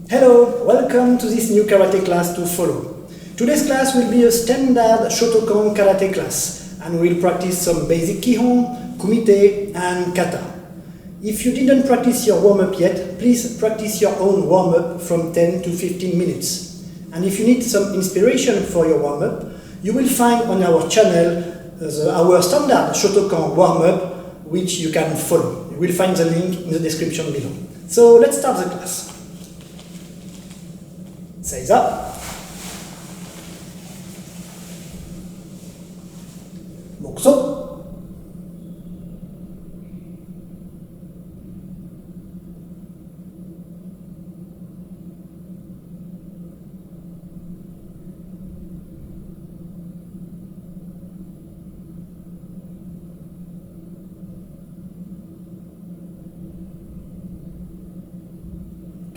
Hello, welcome to this new karate class to follow. Today's class will be a standard Shotokan Karate class, and we'll practice some basic Kihon, Kumite and Kata. If you didn't practice your warm-up yet, please practice your own warm-up from 10 to 15 minutes. And if you need some inspiration for your warm-up, you will find on our channel our standard Shotokan warm-up, which you can follow. You will find the link in the description below. So let's start the class. Seiza. Mokuso.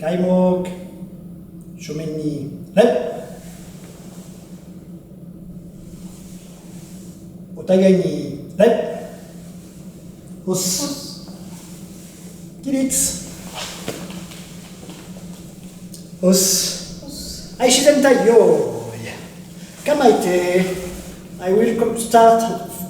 Kaimok, shomen ni ren, otagai ni ren, os, kiritsu, os, aishizentai yo, kamaite. I will start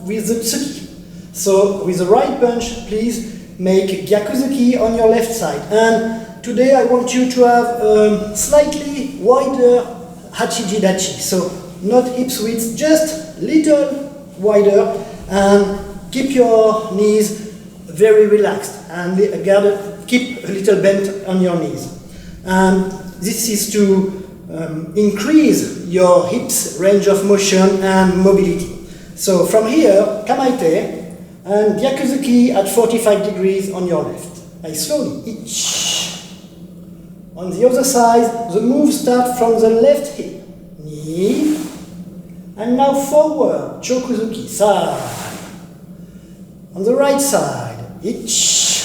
with the tsuki. So with the right punch, please make gyakuzuki on your left side. And today I want you to have a slightly wider Hachiji Dachi, so not hips width, just little wider, and keep your knees very relaxed and keep a little bent on your knees. And this is to increase your hips range of motion and mobility. So from here, kamaite and gyakuzuki at 45 degrees on your left. I slowly each. On the other side, the move starts from the left hip, knee, and now forward, chokuzuki, side. On the right side, ich,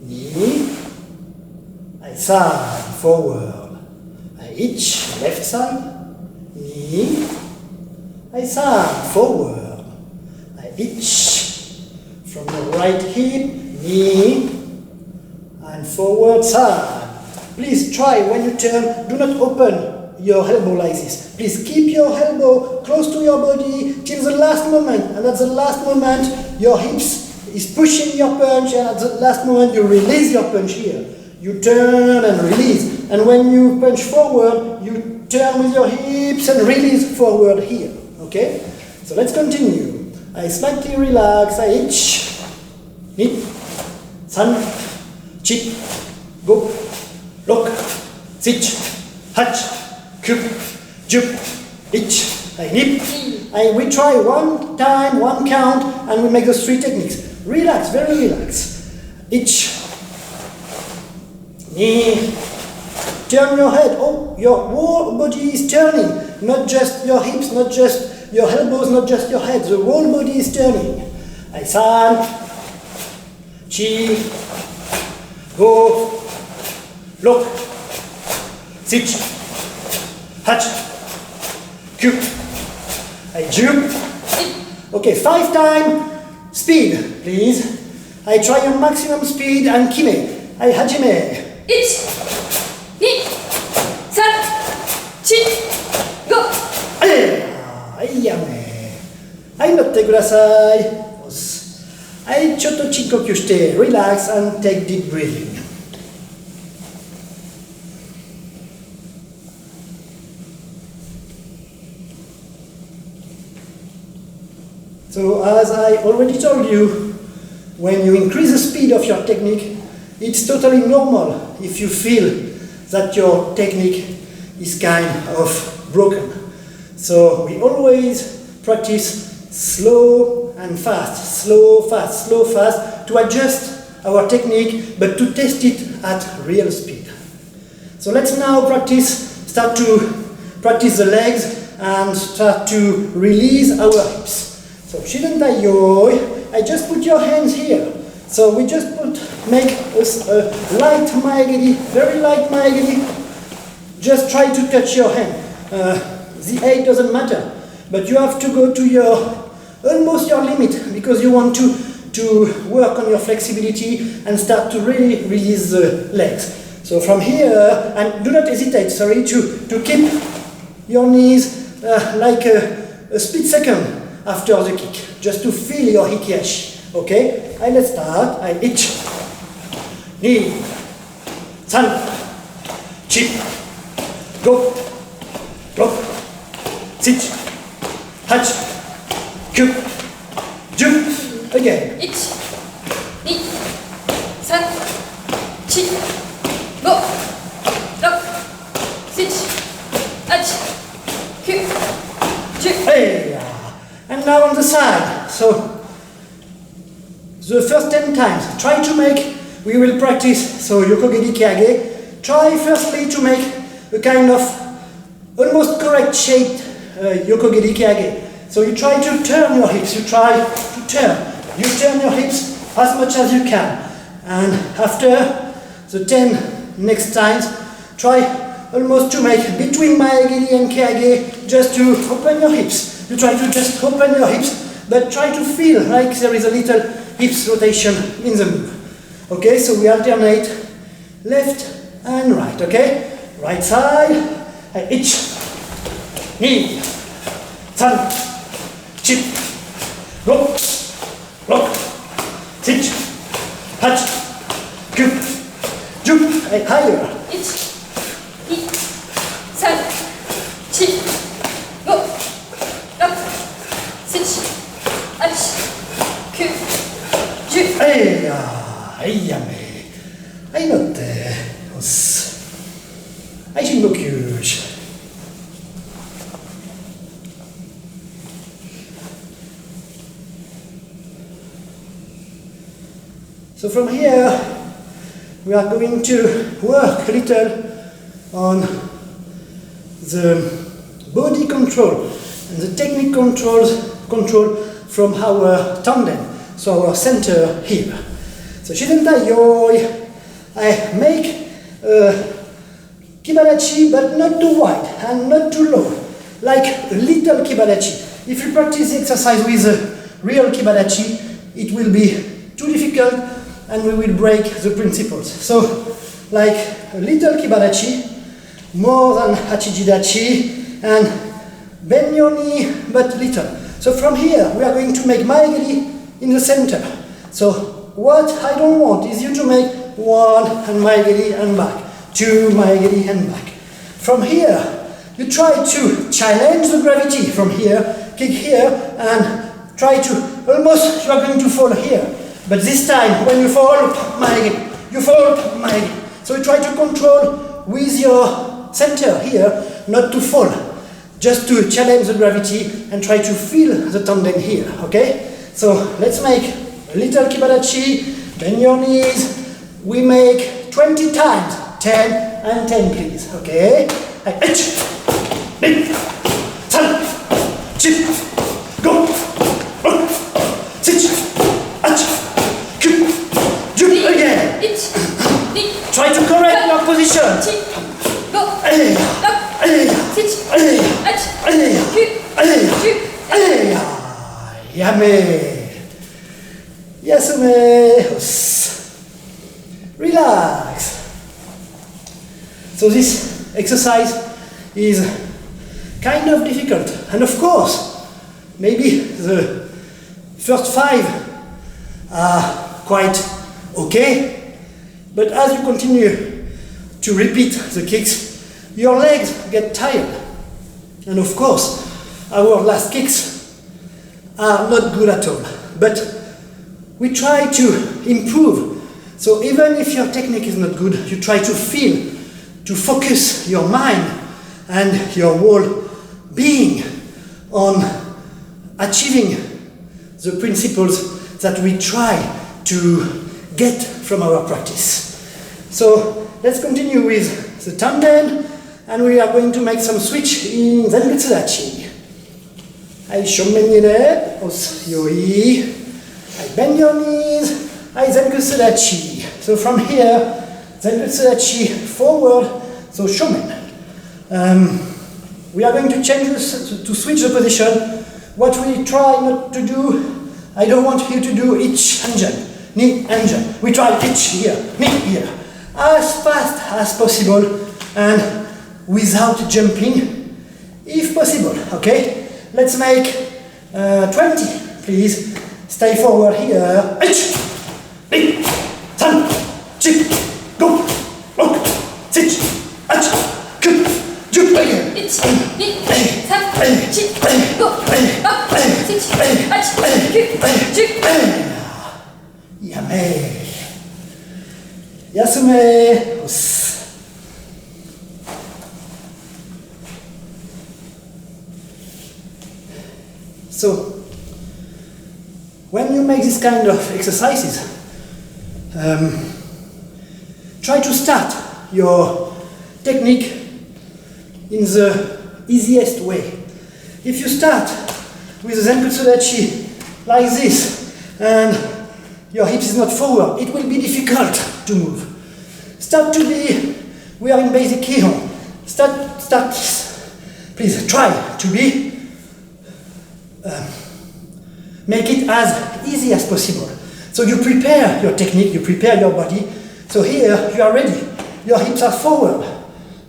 knee, I side, forward, I ich, left side, knee, I side, forward, I ich, from the right hip, knee, and forward side. Please try when you turn, do not open your elbow like this. Please keep your elbow close to your body till the last moment, and at the last moment your hips is pushing your punch, and at the last moment you release your punch here. You turn and release, and when you punch forward, you turn with your hips and release forward here. Okay? So let's continue. I slightly relax, I itch, nip, san, chip, go, lock, sich, hatch, kup, jup, itch, I nip. We try one time, one count, and we make those three techniques. Relax, very relax. Itch, knee, turn your head. Oh, your whole body is turning. Not just your hips, not just your elbows, not just your head. The whole body is turning. I san, chi, go, look, sich, hatch, kup, I jump. Okay, 5 times speed, please. I try your maximum speed and kime. I hajime. 1、2、3、4、5。はいやね。はい、乗ってください。はい、ちょっと深呼吸して、relax and take deep breathing. So as I already told you, when you increase the speed of your technique, it's totally normal if you feel that your technique is kind of broken. So we always practice slow and fast, slow, fast, slow, fast, to adjust our technique, but to test it at real speed. So let's now start to practice the legs and start to release our hips. So shidentai yoi, I just put your hands here. So we just make a light maegiri, very light maegiri. Just try to touch your hand. The height doesn't matter, but you have to go to almost your limit, because you want to to work on your flexibility and start to really release the legs. So from here, and do not hesitate, sorry, to keep your knees like a split second after the kick, just to feel your hikiashi, okay? And let's start. I ich, ni, san, chi, go, block, sit, hach, kyu, ju. Again. 1、2、3、4、5、6、7、8、9、10。Hey, and now on the side. So the first 10 times, try to make, we will practice, so Yokogeri Kyage, try firstly to make a kind of almost correct shaped Yokogeri Kyage. So you try to turn your hips, you try to turn. You turn your hips as much as you can. And after the 10 next times, try almost to make between Maegiri and Kyage, just to open your hips. You try to just open your hips, but try to feel like there is a little hips rotation in the move. Okay, so we alternate left and right, okay? Right side, ich, ni, san, chip, go, block, sit, hach, kyu, ju, and higher. 1、2、3、4、5、6、7、8、9、10。Hey, hey, yame. Hey, not os. Hey, shingokyush. So from here, we are going to work a little on the body control and the technique control from our tanden, so our center here. So Shidenta Yoi, I make Kibadachi, but not too wide and not too low, like a little Kibadachi. If you practice the exercise with a real Kibadachi, it will be too difficult and we will break the principles. So, like a little Kibadachi, more than Hachijidachi, and bend your knee, but little. So from here, we are going to make Maegiri in the center. So what I don't want is you to make 1 and Maegiri and back, 2 Maegiri and back. From here, you try to challenge the gravity from here, kick here, and try to, almost you are going to fall here. But this time, when you fall, Maegiri, you fall, Maegiri. So you try to control with your center here, not to fall. Just to challenge the gravity and try to feel the tanden here, okay? So let's make a little Kibadachi, bend your knees. We make 20 times, 10 and 10 please, okay? Go, again. Try to correct your position. Yame. Yasume. Relax. So this exercise is kind of difficult, and of course, maybe the first 5 are quite okay, but as you continue to repeat the kicks, your legs get tired. And of course, our last kicks are not good at all. But we try to improve. So even if your technique is not good, you try to feel, to focus your mind and your whole being on achieving the principles that we try to get from our practice. So let's continue with the tanden, and we are going to make some switch in Zenkutsu Dachi. I shomen yere, os yoi. I bend your knees, I Zenkutsu Dachi. So from here, Zenkutsu Dachi forward, so shomen. We are going to change this, to switch the position. What we try not to do I don't want you to do each engine, knee engine. We try each here, knee here, as fast as possible and without jumping, if possible, okay? Let's make 20, please. Stay forward here. Each, knee, tan, chip, go, look, sit, at, good, jump again. 1、2、3、4、5、6、7、8、9、10、11、12、13、14、15、16、17、18、19、20。やめ。休め。押す。So, when you make this kind of exercises, try to start your technique in the easiest way. If you start with the Zenkutsu Dachi like this and your hips is not forward, it will be difficult to move. We are in basic Kihon. Please try to make it as easy as possible. So you prepare your technique, you prepare your body. So here you are ready. Your hips are forward.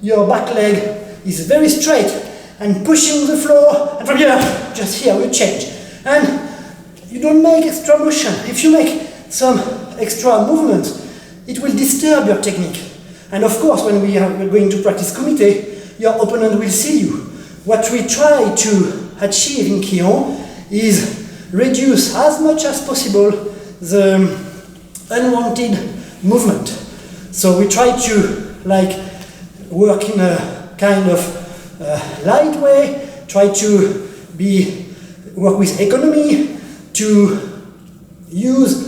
Your back leg is very straight and pushing the floor. And from here, just here, we change. And you don't make extra motion. If you make some extra movements, it will disturb your technique. And of course, when we're going to practice Kumite, your opponent will see you. What we try to achieve in Kihon is reduce as much as possible the unwanted movement. So we try to work in a kind of light way, try to work with economy, to use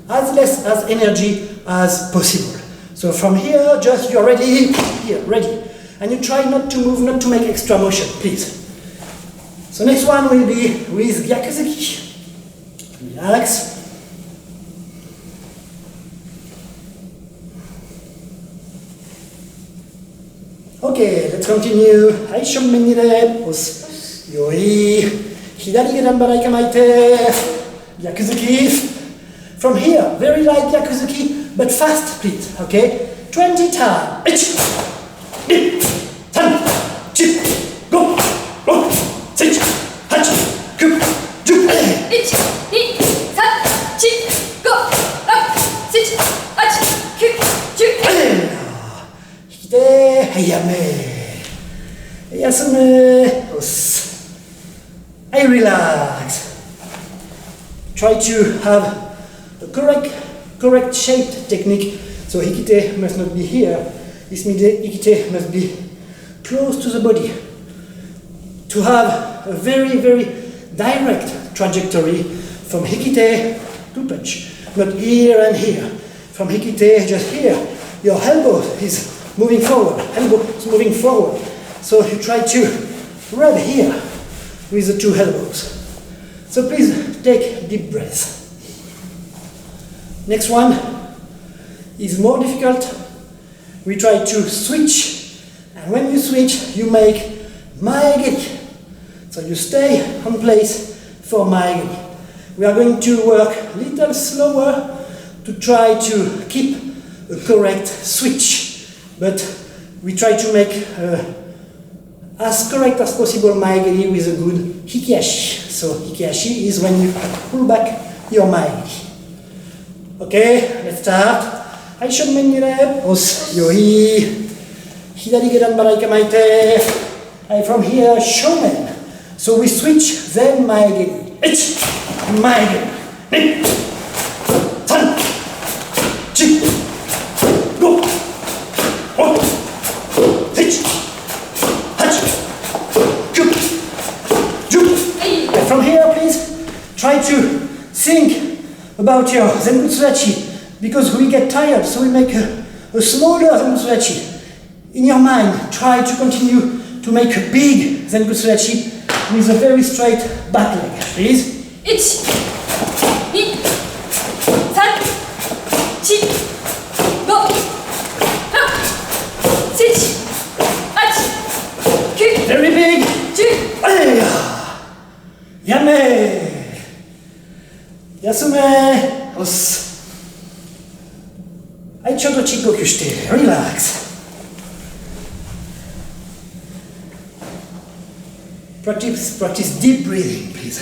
as less as energy as possible. So from here, just you're ready, here, ready. And you try not to move, not to make extra motion, please. So next one will be with Gyakuzuki. Relax. Okay, let's continue. Heian Nidan. Yoi. Hidari gedan barai kamaite. Gyakuzuki. From here, very light Gyakuzuki, but fast, please. Okay? 20 times. 1, 2, 3, 4, 5, 6, 8, 9, 10. 1、2、3、4、5、6、7、8、9、10。引き手、はい、やめ。休め。押す。はい、relax. Try to have a correct shaped technique. So hikite must not be here. This hikite must be close to the body. To have a very, very direct trajectory from hikite to punch. Not here and here. From hikite, just here. Your elbow is moving forward. Elbow is moving forward. So you try to rub here with the two elbows. So please take deep breaths. Next one is more difficult. We try to switch, and when you switch, you make maegeri. So you stay on place for maegeri. We are going to work a little slower to try to keep a correct switch, but we try to make as correct as possible maegeri with a good hikiashi. So hikiashi is when you pull back your maegeri. Okay, let's start. Heian Nidan. Yoi. Hidari gedan barai kamaite. From here, shomen. So we switch, then maegeri. Maegeri. 2、3、4、5、6、7、8、9、10. From here, please, try to think about your Zenkutsu Dachi, because we get tired, so we make a smaller Zenkutsu Dachi. In your mind, try to continue to make a big Zenkutsu Dachi with a very straight back leg, please. 1、2、3、4、5、6、7、8、9、Very big. 10。Yame. Yasume, os. Aichoto Chigoku shite, relax. Practice deep breathing, please.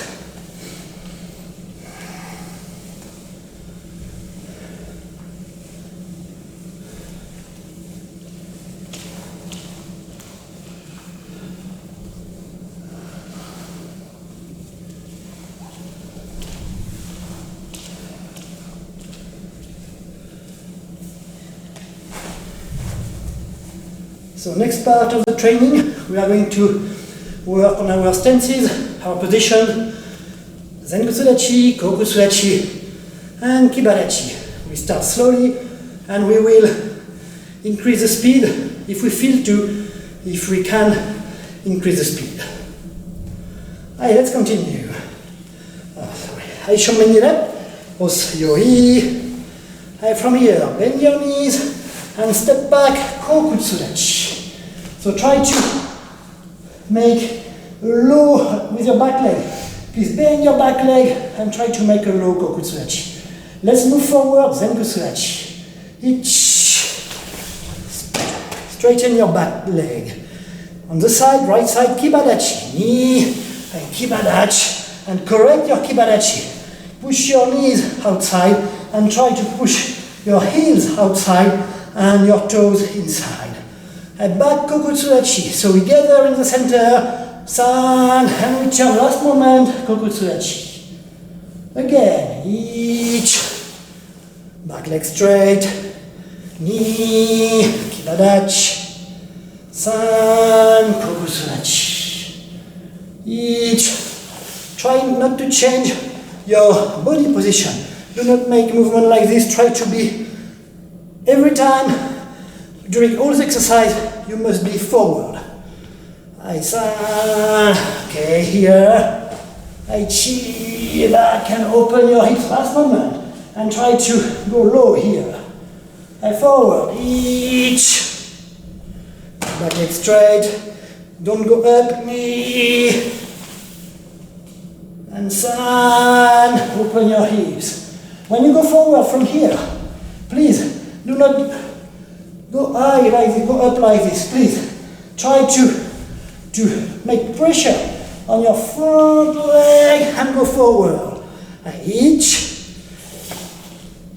So next part of the training, we are going to work on our stances, our position, Zenkutsu Dachi, Kokutsu Dachi, and Kiba Dachi. We start slowly, and we will increase the speed if we feel to, if we can increase the speed. Alright, let's continue. Heian Nidan, os yoi. From here, bend your knees and step back, Kokutsu Dachi. So try to make a low with your back leg. Please bend your back leg and try to make a low Kokutsu Dachi. Let's move forward, Zenkutsu Dachi. Straighten your back leg. On the side, right side, Kiba Dachi. Knee and Kiba Dachi. And correct your Kiba Dachi. Push your knees outside and try to push your heels outside and your toes inside. And back Kokutsu Dachi. So we gather in the center, San, and we turn last moment, Kokutsu Dachi. Again, each, back leg straight, knee, Kiba Dachi, San, Kokutsu Dachi. Each, try not to change your body position. Do not make movement like this, try to be, every time, during all the exercise, you must be forward. Okay, here. Chi, back and open your hips last moment. And try to go low here. Forward, each. Back leg straight. Don't go up, knee. And san, open your hips. When you go forward from here, please do not go high like this, go up like this, please. Try to make pressure on your front leg and go forward. Each,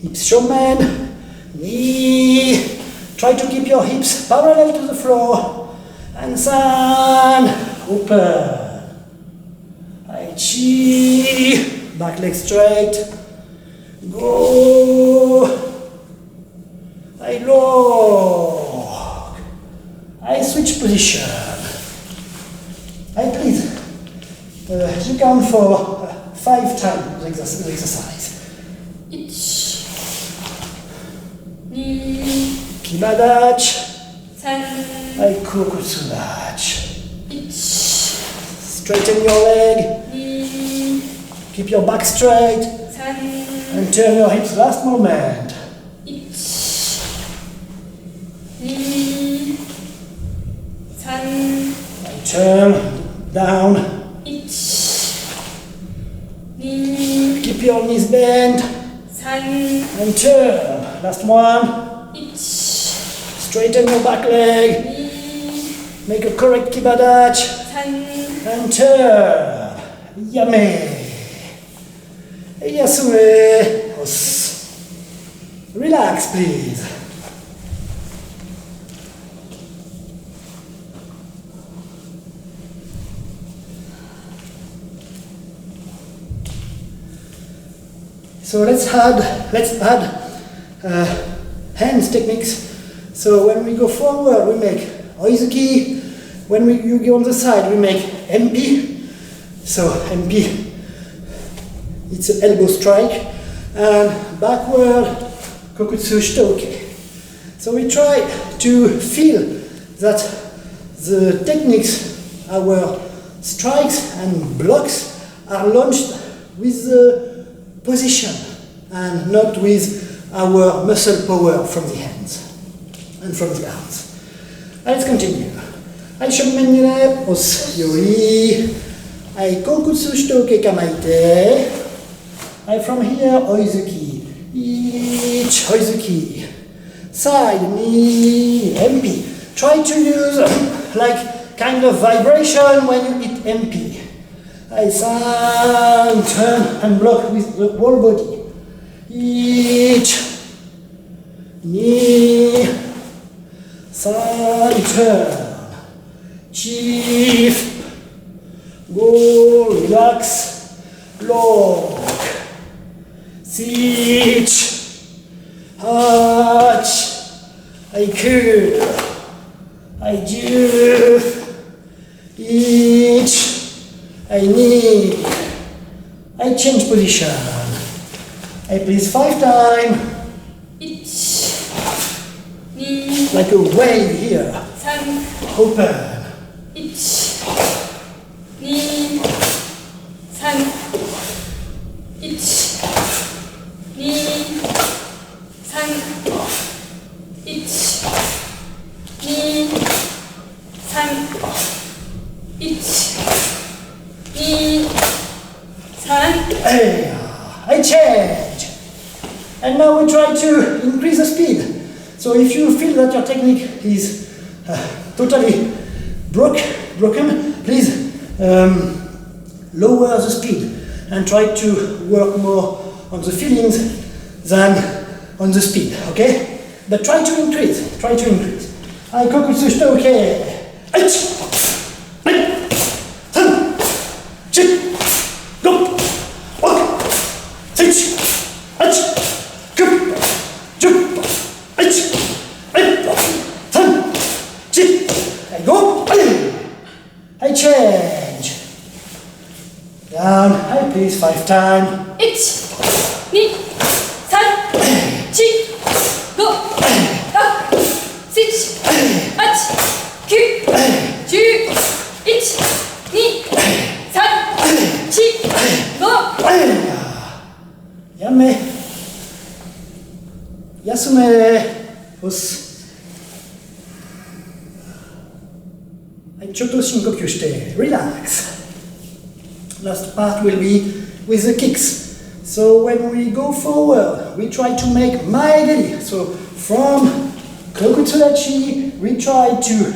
hips showman, knee. Try to keep your hips parallel to the floor. And san, open. Chi, back leg straight. Go. I lock. I switch position. I please. You count for 5 times the exercise. Ich, ni, Kiba Dachi. san, I Kokutsu Dachi. ich, Straighten your leg. ni, Keep your back straight. san, And turn your hips last moment. ich, ni, san, And turn down. ich, ni, Keep your knees bent. san, And turn. Last one. ich, Straighten your back leg. ni, Make a correct Kiba Dachi. san, And turn. Yame. Yasue. Os. Relax, please. So let's add hands techniques. So when we go forward, we make oizuki. When you go on the side, we make MP. So MP, it's an elbow strike. And backward, Kokutsu Shitoke. So we try to feel that the techniques, our strikes and blocks, are launched with the position and not with our muscle power from the hands and from the arms. Let's continue. I shomenire os yoi. I kokutsu shitoke kamaite. From here, oizuki. Ich, oizuki. Side, knee, MP. Try to use like kind of vibration when you hit MP. San, turn and block with the whole body. Ich, knee, san, turn. Chief, go, relax, lock. Sit, hatch, I curl, I jump, each, I knee, I change position, I please 5 times, like a wave here, open, 1、2、3、1、2、3、1、2、3、1、2、3。I change. And now we try to increase the speed. So if you feel that your technique is totally broken, please lower the speed and try to work more on the feelings than on the speed, okay? But try to increase. I Kokutsu Shotokan. I change. Down, I please 5 times. 1、2、3、4、5、6、7、8、9、10、1、2、3、4、5。やめ。休め。押す。はい、ちょっと深呼吸して、relax. Last part will be with the kicks. So when we go forward, we try to make maegeri. So from Kokutsu Dachi, we try to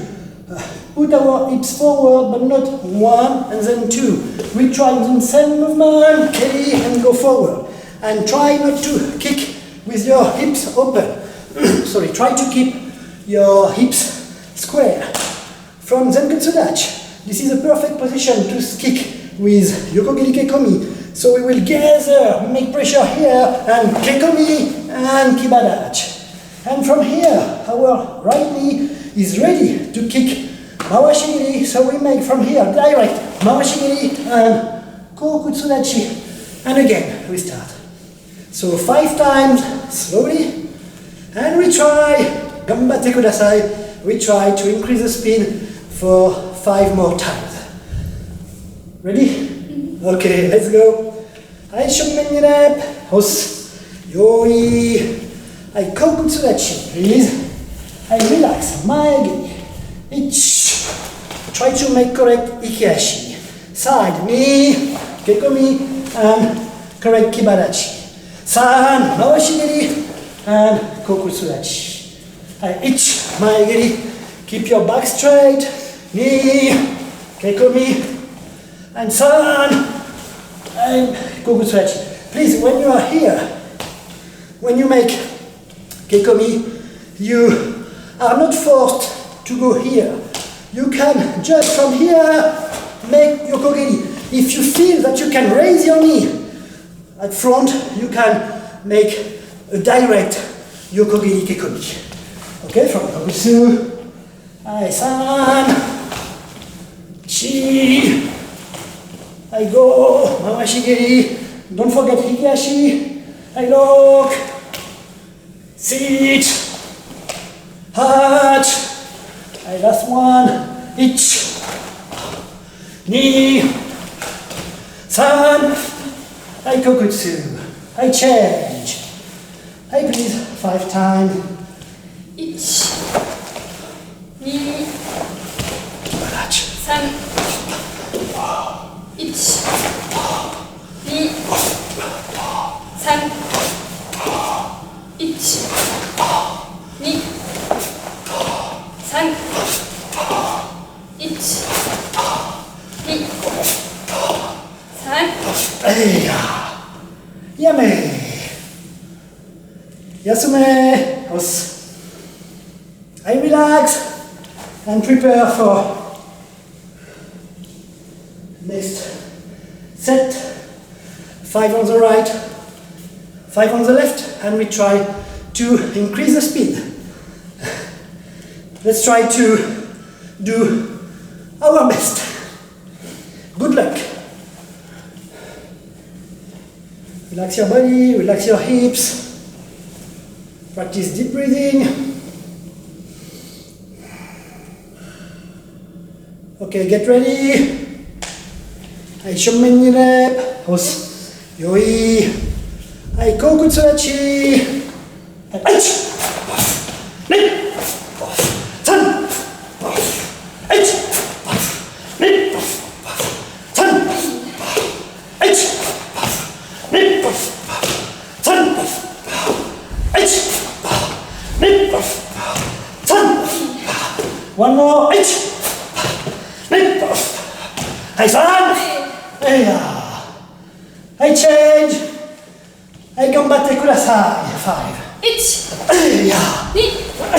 put our hips forward, but not 1 and then 2. We try the same movement, carry and go forward. And try not to kick with your hips open. Sorry, try to keep your hips square. From Zenkutsu Dachi, this is a perfect position to kick with Yokogiri Kekomi. So we will gather, make pressure here, and Kekomi and Kiba Dachi. And from here, our right knee is ready to kick Mawashigiri, so we make from here direct Mawashigiri and Kokutsu Dachi. And again, we start. So 5 times, slowly, and we try, gambatte kudasai, we try to increase the speed for 5 more times. Ready? Okay, let's go. I shomen rep, hos, yoi, I Kokutsu Dachi, please. I relax, maegiri, ich, try to make correct ikiashi, side, knee, kekomi, and correct Kiba Dachi. San, Mawashigiri, and Kokutsu Dachi. Ich, maegiri, keep your back straight, knee, kekomi, and san, and Kokutsu Dachi. Please, when you are here, when you make kekomi, you are not forced to go here. You can just from here make yokogiri. If you feel that you can raise your knee at front, you can make a direct yokogiri kekomi. Okay, from Kokutsu, I san, chi, I go, Mawashigiri, don't forget hikiashi, I lock, sit, hatch, I last one, ich, knee, san, I Kokutsu, I change, I please 5 times. 1、2、3、1、2、3、3 1 2 3 1 2 3 Hey, Yame. Yasume. Os. I relax and prepare for next set. 5 on the right, 5 on the left, and we try to increase the speed. Let's try to do our best. Good luck. Relax your body, relax your hips. Practice deep breathing. Okay, get ready. Heian Nidan. Yoi. Kokutsu Dachi. One more. I change. I combatte kudasai. 5. 1 2 3 1 2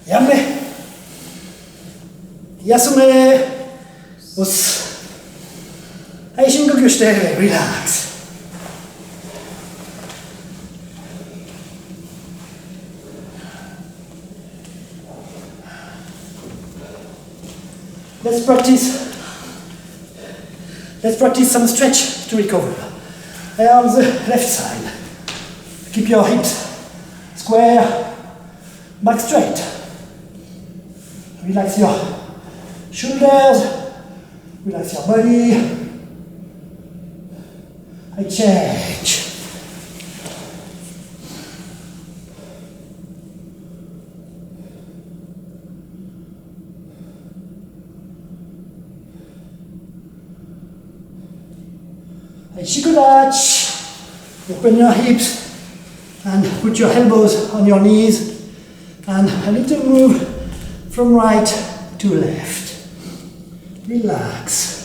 Yame. Yasume. Os. Shingoku shite. Relax. Let's practice some stretch to recover. On the left side. Keep your hips square, back straight. Relax your shoulders, relax your body. I change. Zenkutsu Dachi. Open your hips and put your elbows on your knees and a little move from right to left. Relax.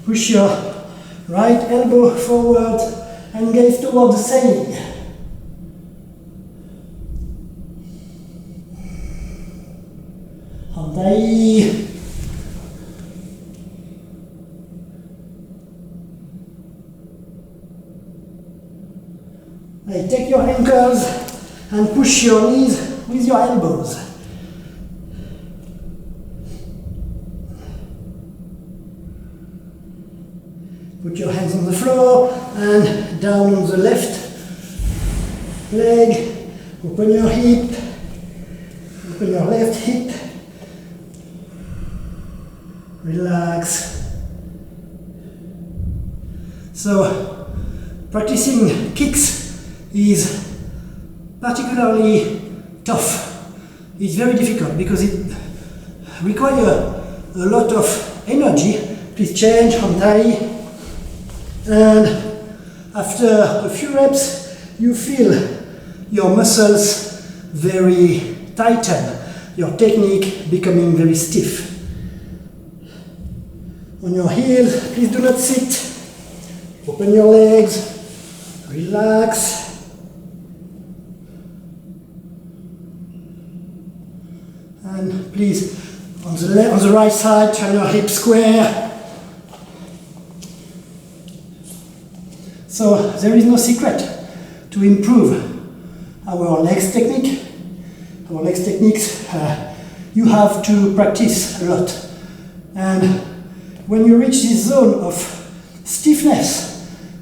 Push your right elbow forward and gaze toward the ceiling. Handai. Take your ankles and push your knees with your elbows. Put your hands on the floor and down on the left leg. Open your hip. Open your left hip. Relax. So, practicing kicks is particularly tough. It's very difficult because it requires a lot of energy. Please change on tai. And after a few reps, you feel your muscles very tighten, your technique becoming very stiff. On your heels, please do not sit. Open your legs, relax. And please, on the right side, turn your hips square. So there is no secret to improve our legs technique. Our legs techniques, you have to practice a lot. And when you reach this zone of stiffness,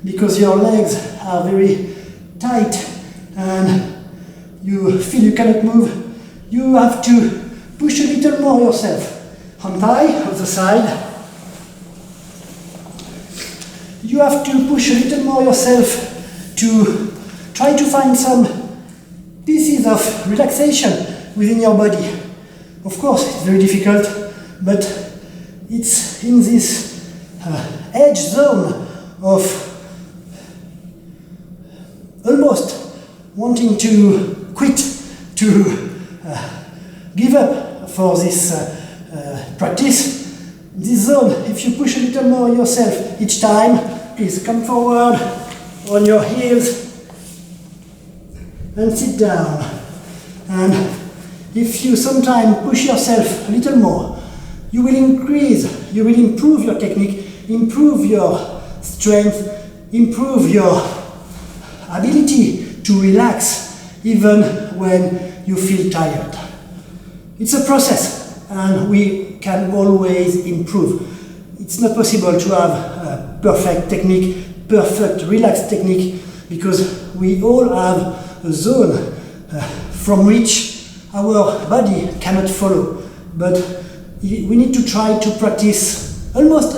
because your legs are very tight and you feel you cannot move, you have to push a little more yourself. Hand high on the side. You have to push a little more yourself to try to find some pieces of relaxation within your body. Of course, it's very difficult, but it's in this edge zone of almost wanting to quit, to give up for this practice. This zone, if you push a little more yourself each time, please come forward on your heels and sit down. And if you sometimes push yourself a little more, you will increase, you will improve your technique, improve your strength, improve your ability to relax even when you feel tired. It's a process, and we can always improve. It's not possible to have a perfect technique, perfect relaxed technique, because we all have a zone from which our body cannot follow. But we need to try to practice almost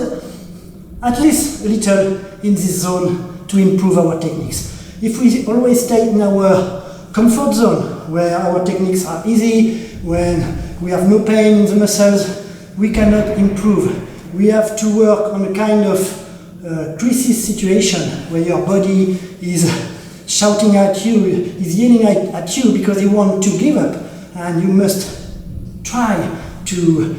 at least a little in this zone to improve our techniques. If we always stay in our comfort zone, where our techniques are easy, when we have no pain in the muscles, we cannot improve. We have to work on a kind of crisis situation where your body is shouting at you, is yelling at you because you want to give up, and you must try to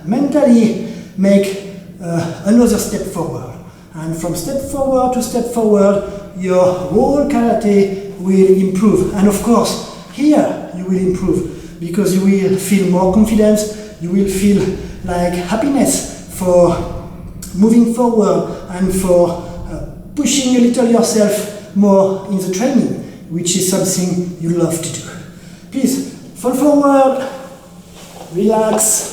mentally make another step forward. And from step forward to step forward, your whole karate will improve. And of course, here you will improve because you will feel more confidence, you will feel like happiness for moving forward and for pushing a little yourself more in the training, which is something you love to do. Please, fall forward, relax.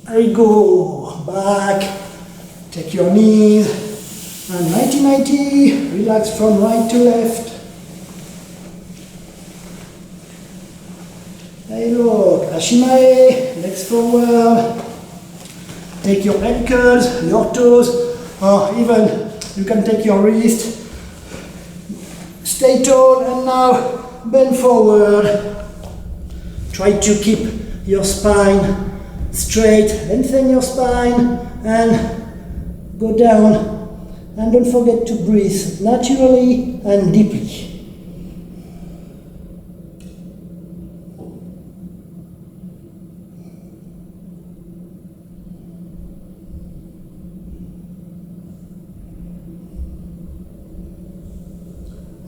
I go back, take your knees, and 90-90, relax from right to left. I look, Ashimae, legs forward. Take your ankles, your toes, or even you can take your wrist. Stay tall and now bend forward. Try to keep your spine straight, lengthen your spine and go down. And don't forget to breathe naturally and deeply.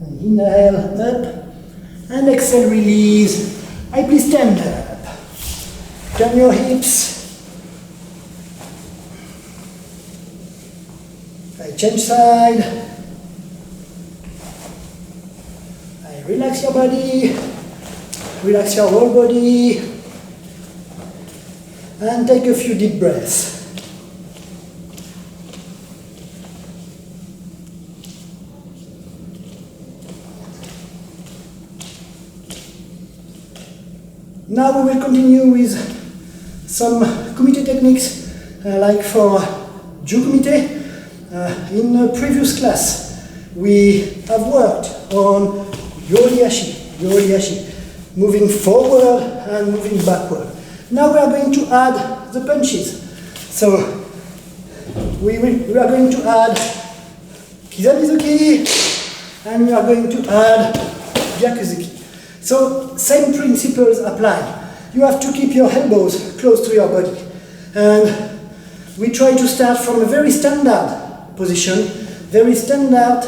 And inhale up and exhale, release. I please stand up. Turn your hips. I change side. I relax your body. Relax your whole body. And take a few deep breaths. Now we will continue with some kumite techniques, like for Jyu Kumite. In a previous class, we have worked on Yoriashi, moving forward and moving backward. Now we are going to add the punches. So we are going to add Kizamizuki, and we are going to add Byakuzuki. So same principles apply. You have to keep your elbows close to your body. And we try to start from a very standard position, very standard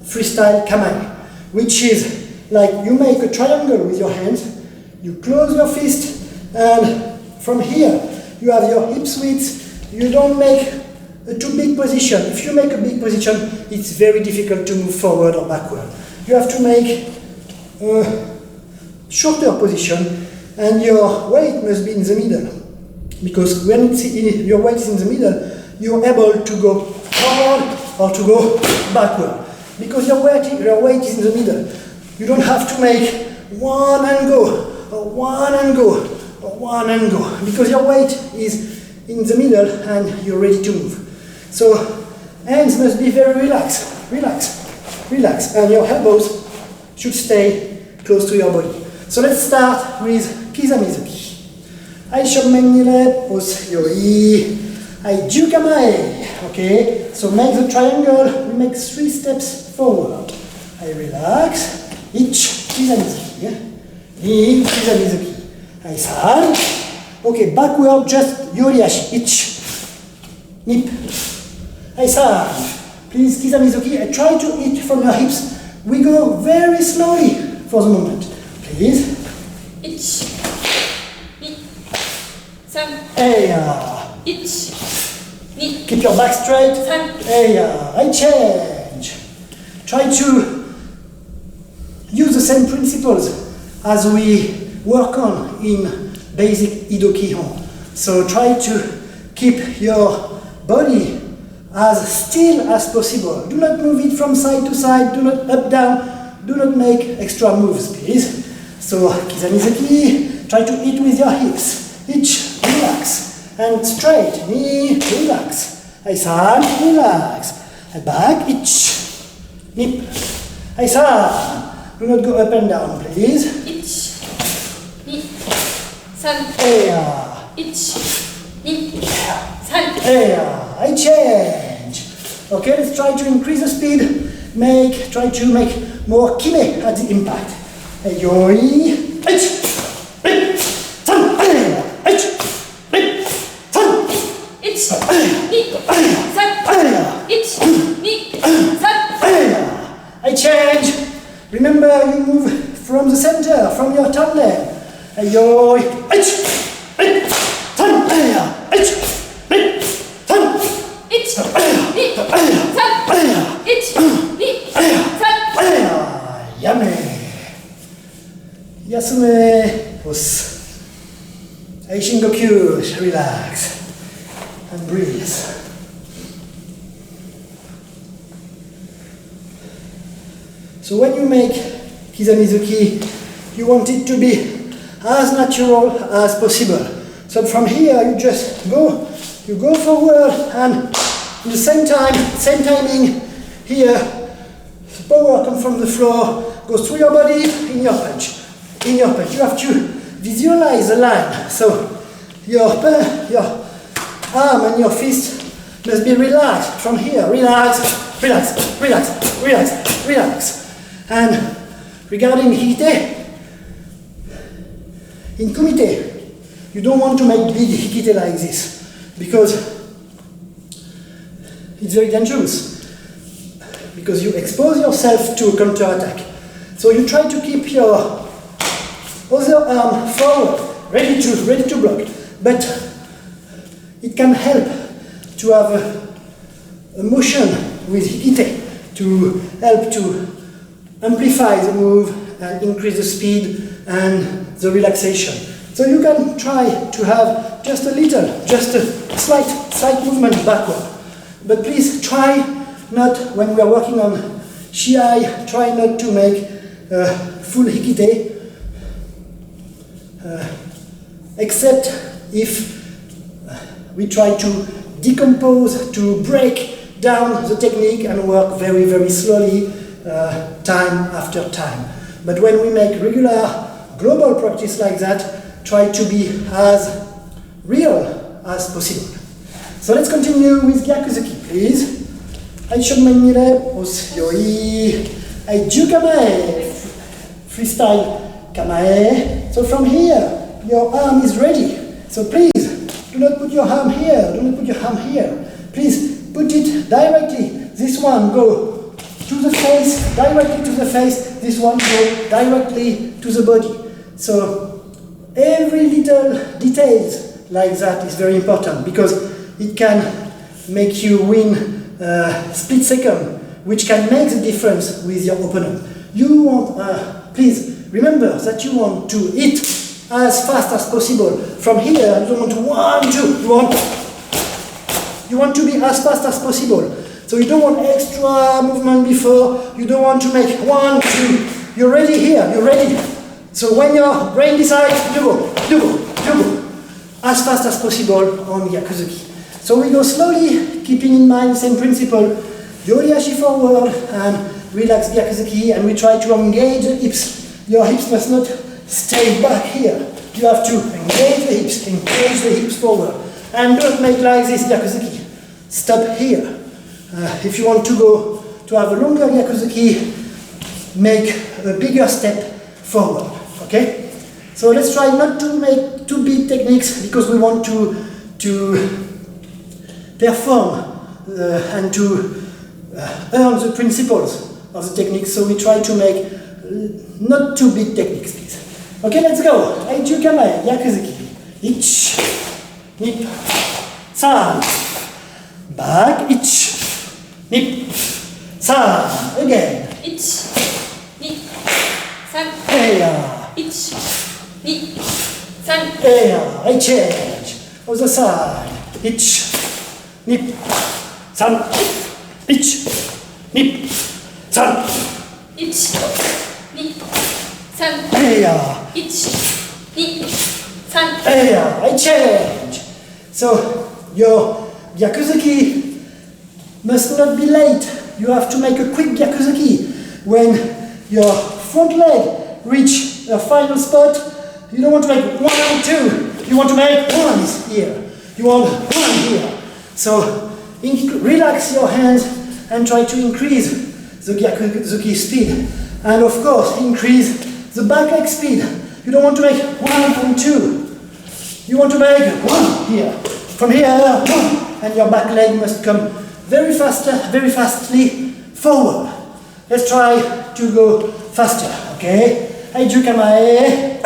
freestyle kamae, which is like you make a triangle with your hands, you close your fist, and from here you have your hips width. You don't make a too big position. If you make a big position, it's very difficult to move forward or backward. You have to make a shorter position, and your weight must be in the middle. Because when your weight is in the middle, you're able to go forward or to go backward. Because your weight is in the middle. You don't have to make one and go, or one and go, or one and go. Because your weight is in the middle and you're ready to move. So hands must be very relaxed, and your elbows should stay close to your body. So let's start with Kizamizuki. Aishomengile Osyoi. Jyu Kumite. Okay, so make the triangle, we make 3 steps forward. I relax, ich, Kizamizuki. Ni, Kizamizuki. I san. Okay, backward, just Yoriashi, ich. Nip. I san. Please, Kizamizuki, I try to eat from your hips. We go very slowly for the moment. Please. Ich. Ni. San. Ich. Ni. Keep your back straight. San. I change. Try to use the same principles as we work on in basic Ido Kihon. So try to keep your body as still as possible. Do not move it from side to side, do not up down, do not make extra moves, please. So Kizamizuki, try to eat with your hips. Ich, relax. And straight, ni, relax. I-san, relax. And back, ich, nip. I-san. Do not go up and down, please. Ich. Ni. San. Ich. Ni. San. I change. Okay, let's try to increase the speed. Try to make more kime at the impact. Yoi. Ich. San. Ich. San. Ich. Ni. San. Ich. Ni. San. I change. Remember, you move from the center, from your tandem. Yoi. Ich. San. Ich. San. Ich. Ni. San. Ich. Ni. San. Yummy. Yasume. Os. Aishingoku. Relax. And breathe. So when you make Kizamizuki, you want it to be as natural as possible. So from here, you just go forward, and at the same timing, here, the power comes from the floor, goes through your body, in your punch. You have to visualize the line. So your arm and your fist must be relaxed. From here, relax. And regarding hikite, in kumite, you don't want to make big hikite like this, because it's very dangerous, because you expose yourself to a counter-attack. So you try to keep your other arm forward, ready to block, but it can help to have a motion with hikite to help to amplify the move and increase the speed and the relaxation. So you can try to have just a slight movement backward. But please try not, when we are working on shiai, try not to make full hikite, except if we try to decompose, to break down the technique and work very, very slowly, time after time. But when we make regular global practice like that, try to be as real as possible. So let's continue with Gyakuzuki, please. Aishomengire Osyoi. Jyu Kumite. Freestyle Kamae. So from here, your arm is ready. So please, do not put your arm here, Please put it directly. This one go to the face, directly to the face. This one go directly to the body. So every little details like that is very important, because it can make you win split second, which can make the difference with your opponent. You want, please remember that you want to hit as fast as possible. From here, you don't want to 1, 2. You want to be as fast as possible. So you don't want extra movement before. You don't want to make 1, 2. You're ready here. You're ready. So when your brain decides, you go. As fast as possible on Gyakuzuki. So we go slowly, keeping in mind the same principle. Yoriashi forward and relax Gyakuzuki, and we try to engage the hips. Your hips must not stay back here. You have to engage the hips forward. And don't make like this Gyakuzuki. Stop here. If you want to go to have a longer Gyakuzuki, make a bigger step forward. Okay? So let's try not to make too big techniques because we want to perform and to earn the principles of the technique. So we try to make not too big techniques, please. Okay, let's go. Jyu Kumite, Gyakuzuki. Ich, nip, san. Back, ich, nip, san. Again. Ich, nip, san. Heya. Ich, nip, san. Heya. I change. Other side. Ich, nip, san. Ich, nip, san. Ich, nip, san. Heya. Ich, nip, san. Heya. I change. So your Gyakuzuki must not be late. You have to make a quick Gyakuzuki. When your front leg reach a final spot, you don't want to make 1, 2. You want to make 1 here. You want 1 here. So relax your hands and try to increase the Gyakuzuki speed. And of course, increase the back leg speed. You don't want to make 1 and 2. You want to make 1 here. From here, 1. And your back leg must come very fastly forward. Let's try to go faster, okay? Jyu Kumite.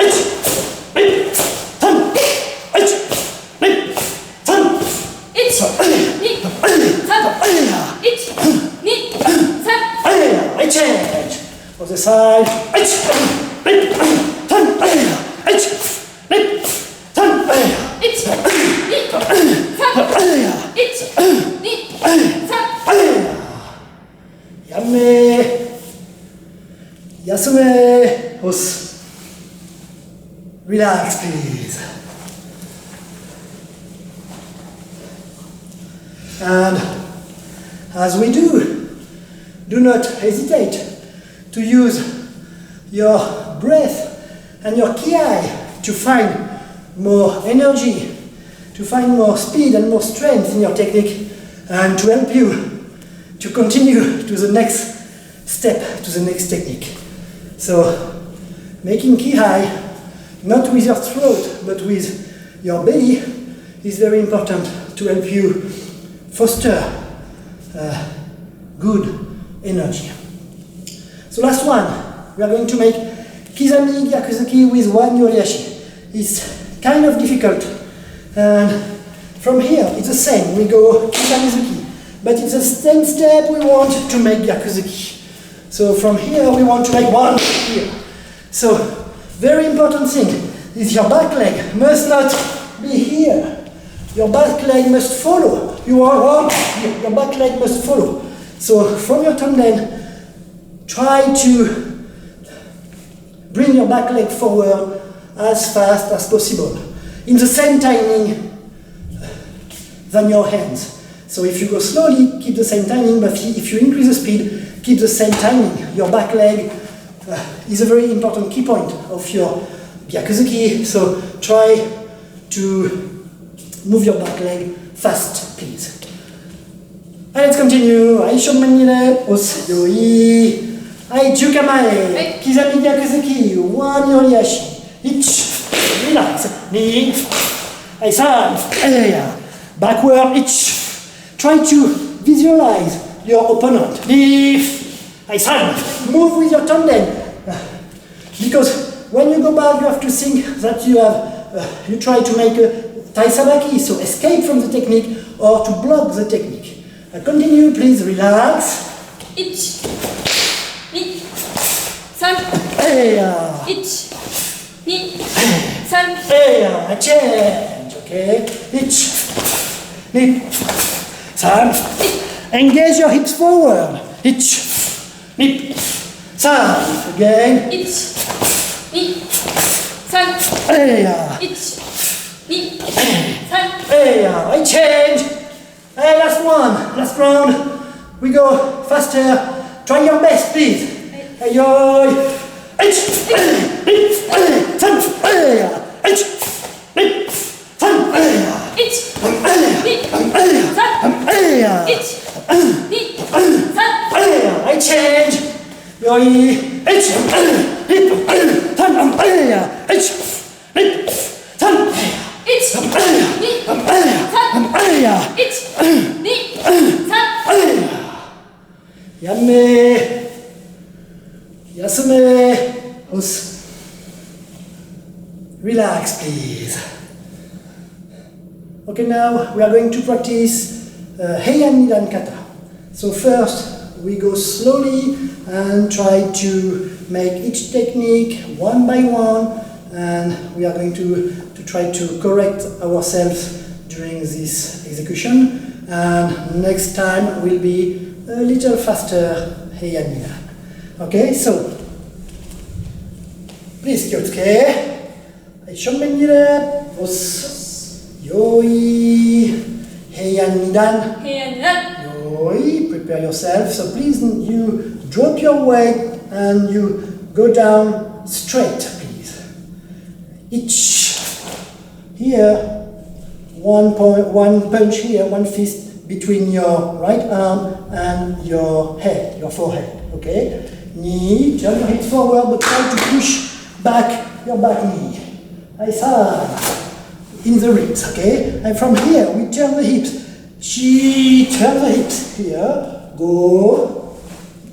I change. Other side. Yamme. Yasume. Os. Relax, please. And as we do not hesitate to use your breath and your ki to find more energy, to find more speed and more strength in your technique, and to help you to continue to the next step, to the next technique. So, making ki not with your throat, but with your belly, is very important to help you foster good energy. So last one, we are going to make Kizami Gyakuzuki with 1 Yoriashi. It's kind of difficult, and from here it's the same. We go Kizamizuki, but it's the same step we want to make Gyakuzuki. So from here we want to make 1 here. So very important thing is your back leg must not be here. Your back leg must follow. You are 1 here. Your back leg must follow. So from your tanden, try to bring your back leg forward as fast as possible, in the same timing than your hands. So if you go slowly, keep the same timing, but if you increase the speed, keep the same timing. Your back leg is a very important key point of your Gyakuzuki, so try to move your back leg fast, please. And let's continue. Aishonmanire, Osuyoi. Jyu Kumite, Kizami Gyakuzuki, 1 Yoriashi. Ich, relax, ni, san, backward, ich. Try to visualize your opponent. Ni, san, move with your tanden. Because when you go back, you have to think that you try to make a taisabaki, so escape from the technique or to block the technique. Continue, please, relax. Ich, ni, san. Ich, ni, 3, I change, okay? Ich, ni, san. Engage your hips forward. Ich, ni, san. Again. 1, 2, 3, 1, 2, 3, I change. Last one, last round. We go faster. Try your best, please. Yo. I change. Yamme. Yasume. Relax, please. Okay, now we are going to practice Heian Nidan Kata. So first, we go slowly and try to make each technique one by one, and we are going to try to correct ourselves during this execution. And next time will be a little faster Heian Nidan. Okay, so please, Kyotsuke. Yoi, Heian Nidan. Yoi, prepare yourself. So please, you drop your weight and you go down straight, please. Each. Here, one punch here, one fist between your right arm and your head, your forehead. Okay? Knee, turn your hips forward, but try to push back your back knee. In the ribs, okay? And from here, we turn the hips. Turn the hips. Here, go.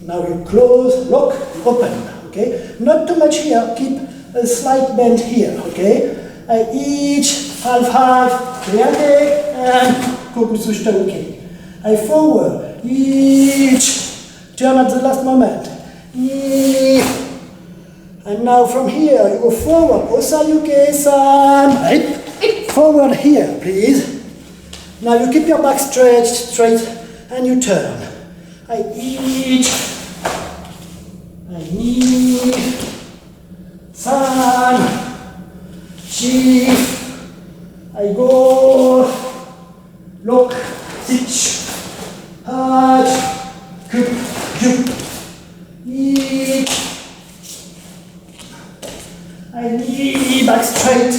Now you close, lock, open, okay? Not too much here, keep a slight bend here, okay? Each, half, reage, and Kokutsu Shitoken. Forward, each, turn at the last moment. And now from here, you go forward. Osayuke-san. Forward here, please. Now you keep your back straight, and you turn. Each. San. Chi. Go. Lock. Sich. Hard. Kup. Jup. Each. Knee back straight.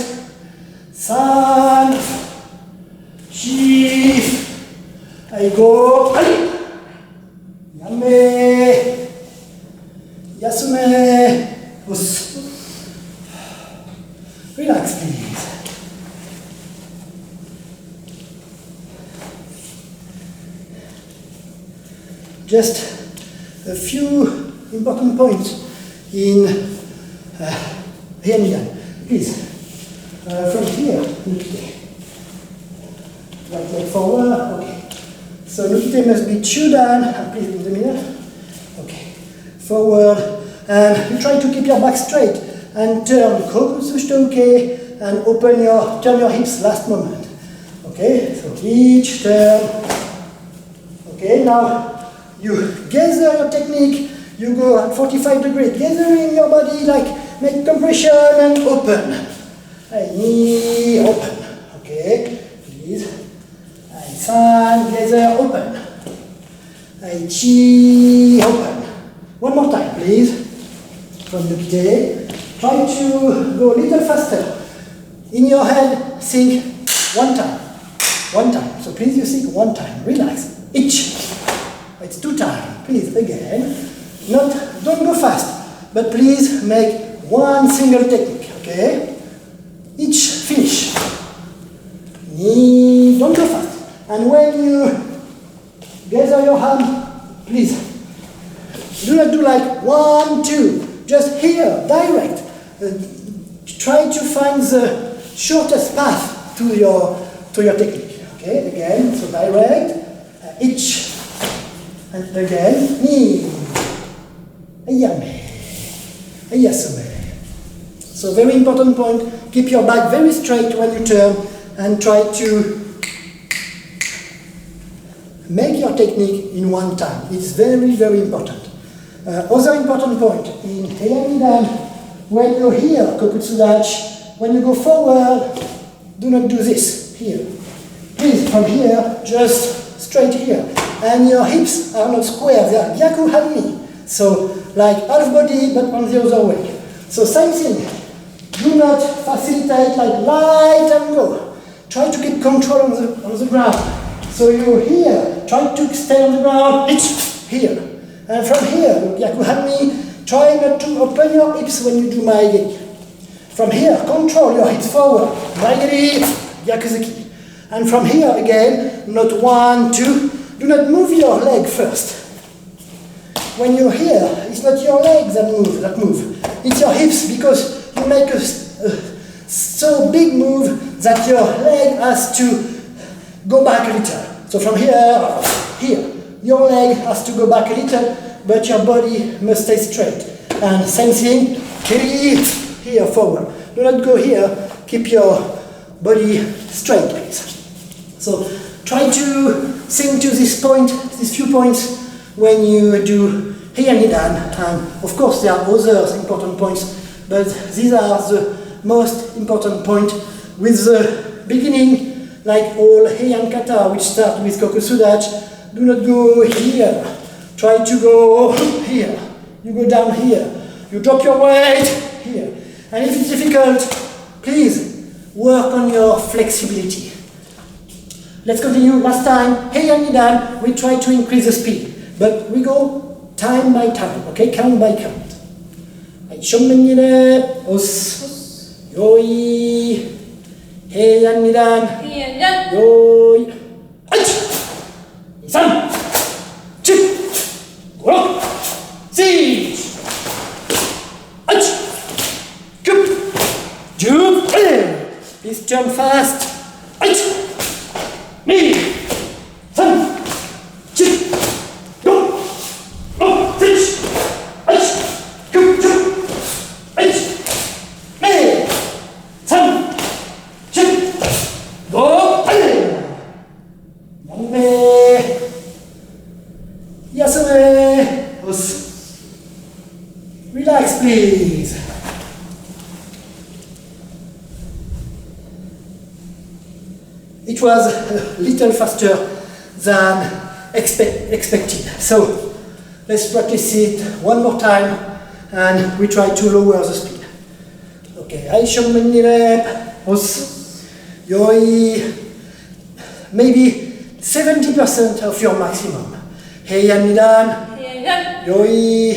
San. Chi. Go. Yamme. Yasume. Us. Relax, please. Just a few important points in Heian Nidan. Please, from here, Nukite. Right leg forward, okay. So Nukite must be Chudan, please in the middle. Okay, forward, and you try to keep your back straight and turn Kokutsu Shitoken and turn your hips last moment. Okay, so each turn. Okay, now you gather your technique, you go at 45 degrees, gathering your body like make compression and open. Knee open. Okay, please. San, gather, open. Chi, open. One more time, please. From Nukite. Try to go a little faster. In your head, think one time. One time. So please you think one time. Relax. Each. It's 2 times. Please, again. Don't go fast. But please make one single technique, okay? Each finish. Knee, don't go fast. And when you gather your hand, please, do not do like 1, 2. Just here, direct. Try to find the shortest path to your technique, okay? Again, so direct, each, and again, knee, ayame, ayasume. So very important point, keep your back very straight when you turn and try to make your technique in one time. It's very, very important. Other important point, in Heian Nidan, when you're here, Kokutsu Dachi, when you go forward, do not do this, here. Please, from here, just straight here. And your hips are not square, they are Gyaku Hanmi. So, like half body, but on the other way. So, same thing. Do not facilitate like light and go. Try to get control on the ground. So you're here, try to stay on the ground, it's here. And from here, Gyaku Hanmi, try not to open your hips when you do Maegeri. From here, control your hips forward, Maegeri, Gyakuzuki. And from here again, not 1, 2, do not move your leg first. When you're here, it's not your legs that move. It's your hips, because you make a so big move that your leg has to go back a little. So from here, your leg has to go back a little, but your body must stay straight. And same thing, here forward. Do not go here, keep your body straight, please. So try to think to this point, these few points, when you do Heian Nidan. And of course there are other important points, but these are the most important points with the beginning, like all Heian Kata, which start with Kokutsu Dachi. Do not go here. Try to go here. You go down here. You drop your weight here. And if it's difficult, please work on your flexibility. Let's continue. Last time, Heian Nidan, we try to increase the speed, but we go time by time, okay? Count by count. Shommenire, os, yoi, Heian Nidan, yoi, ach, 3, 4, 5, 6, ach, good, jump, please jump fast, ach, 2, 3, 4, 6, ach, good, jump, ach, 2, 3, 4, go, Yambe, Yasume, relax please. It was a little faster than expected. So let's practice it one more time and we try to lower the speed. Okay, Aishon Menirep, Os, Yoi, maybe 70% of your maximum. Heian Nidan, Yoi,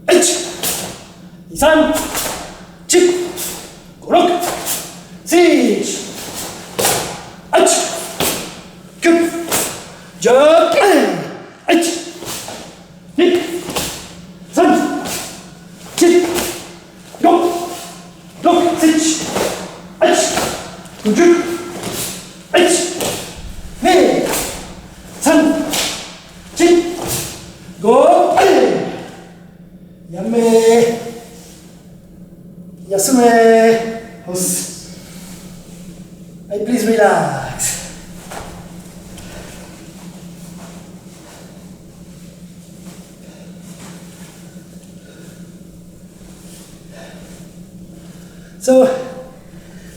H, 2, 3, 4, 5, 6, H, good, jump, H, 2, 3, 4, go, block, 6, H, good, H, 2, 3, 4, go, Yame, Yasume, Hos. Please relax. So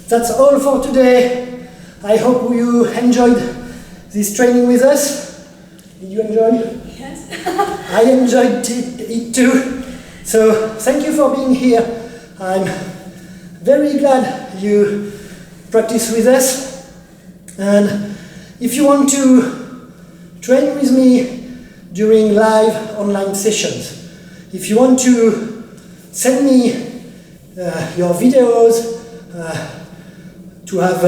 that's all for today. I hope you enjoyed this training with us. Did you enjoy? Yes. I enjoyed it too. So thank you for being here. I'm very glad you practice with us. And if you want to train with me during live online sessions, if you want to send me your videos to have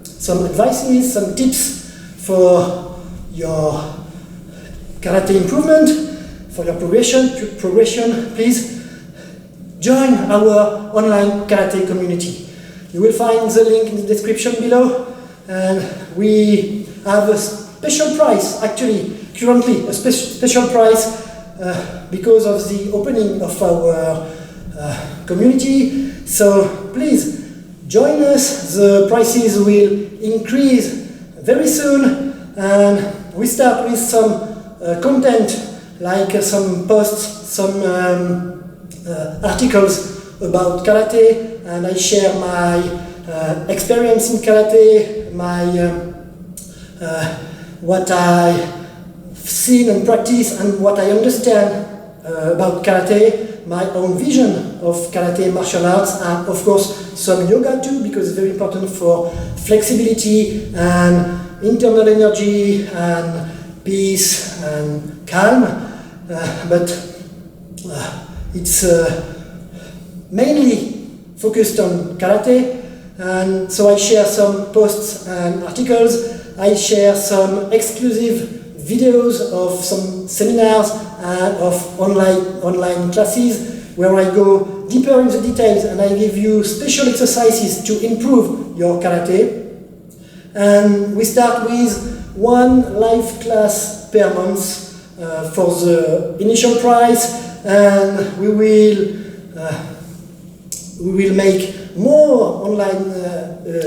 some advices, some tips for your karate improvement, for your progression, please join our online karate community. You will find the link in the description below, and we have a special price, actually, currently, a special price because of the opening of our community. So please join us. The prices will increase very soon, and we start with some content like some posts, some articles about karate, and I share my experience in karate, my what I've seen and practiced, and what I understand about karate, my own vision of karate martial arts, and of course some yoga too, because it's very important for flexibility and internal energy and peace and calm, but it's mainly focused on karate. And so I share some posts and articles. I share some exclusive videos of some seminars and of online classes where I go deeper in the details and I give you special exercises to improve your karate. And we start with one live class per month for the initial price, and we will make more online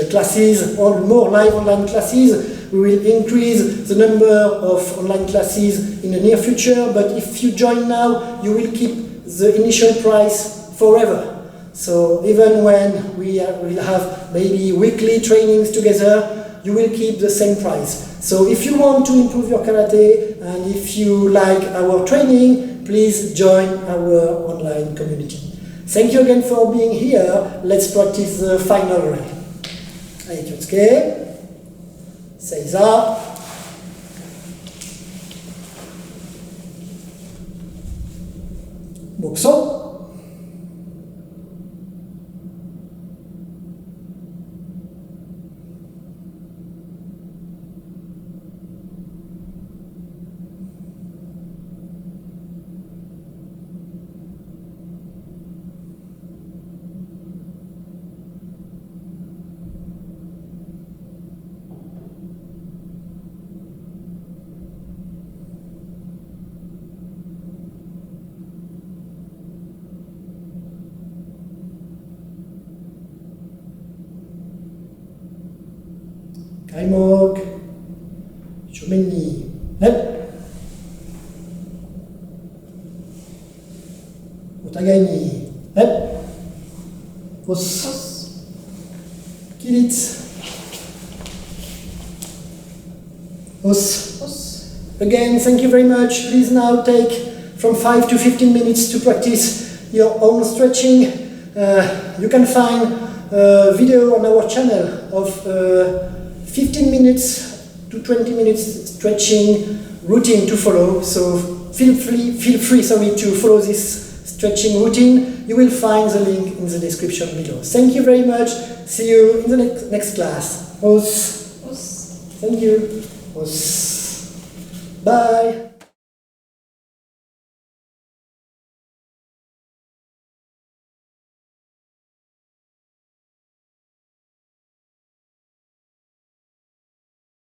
classes, or more live online classes. We will increase the number of online classes in the near future, but if you join now, you will keep the initial price forever. So even when we will have maybe weekly trainings together, you will keep the same price. So if you want to improve your karate, and if you like our training, please join our online community. Thank you again for being here. Let's practice the final ray. はい、気をつけ。Seiza. Boxo. Kaimok, Shumeni, Hep, Otagani, Hep, Os, Kilitz, Os. Again, thank you very much. Please now take from 5 to 15 minutes to practice your own stretching. You can find a video on our channel of 15 minutes to 20 minutes stretching routine to follow. So feel free to follow this stretching routine. You will find the link in the description below. Thank you very much. See you in the next class. Os. Thank you. Os. Bye.